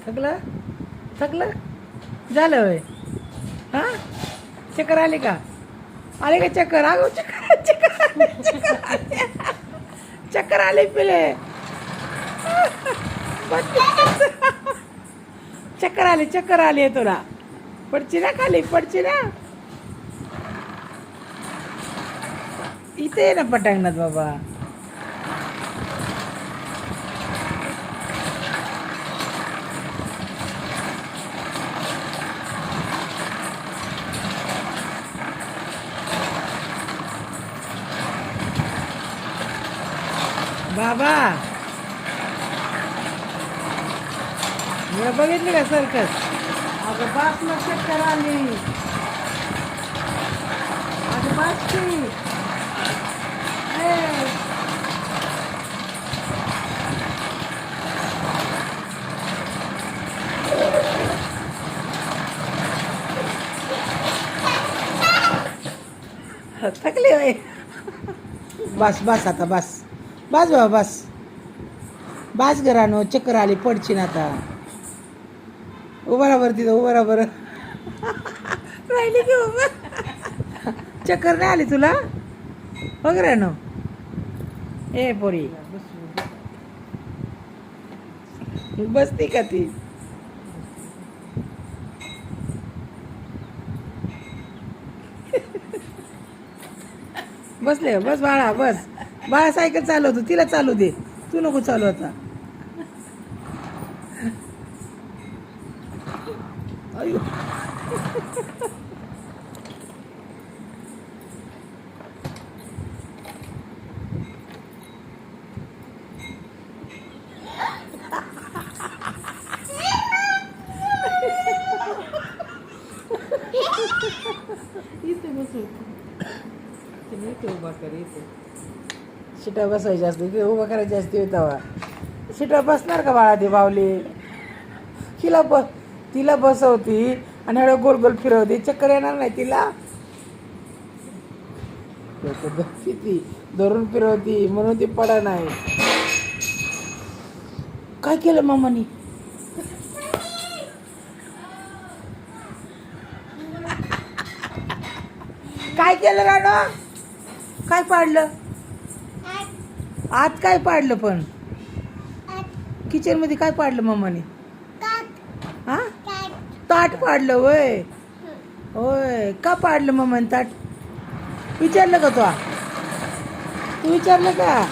थकलं थकलं झालं होय. हा चक्कर आले का? आले का चक्कर? अगो चक्कर चक्कर आले पिले. चक्कर आली तुला. पडची ना खाली, पडची ना. इथे ये ना पटांगणात बाबा. बाबा मी बघितली का सर्कस? अगं बास मग चक्कर आली. अगं बास की. थकली होय. बस बस आता बस बस बाबा बस बस घरानो. चक्कर आली पडची ना आता. उभा तिथं उभा बरं. राहिली की उभा. चक्कर नाही आली तुला? वगैरे नो ए पोरी बसती का ती? बसले बस बाळा बस. बाळा सायकल चालवतो, तिला चालू दे, तू नको चालू आता. अयो इथे बसू. उभा कर इथे. शिटा बसायची असते की उभं करायची असते तेव्हा. शिटा बसणार का बाळा ती बावली? तिला बसवती आणि हळू गोल गोल फिरवते. चक्कर येणार नाही तिला? ती धरून फिरवती म्हणून ती पडा नाही. काय केलं मामानी? काय केलं राणा? काय पाडलं आत? काय पाडलं पण किचन मध्ये? काय पाडलं मामाने? हा ताट पाडलं होय. होय का पाडलं मामाने ताट? विचारलं का तू विचारलं का?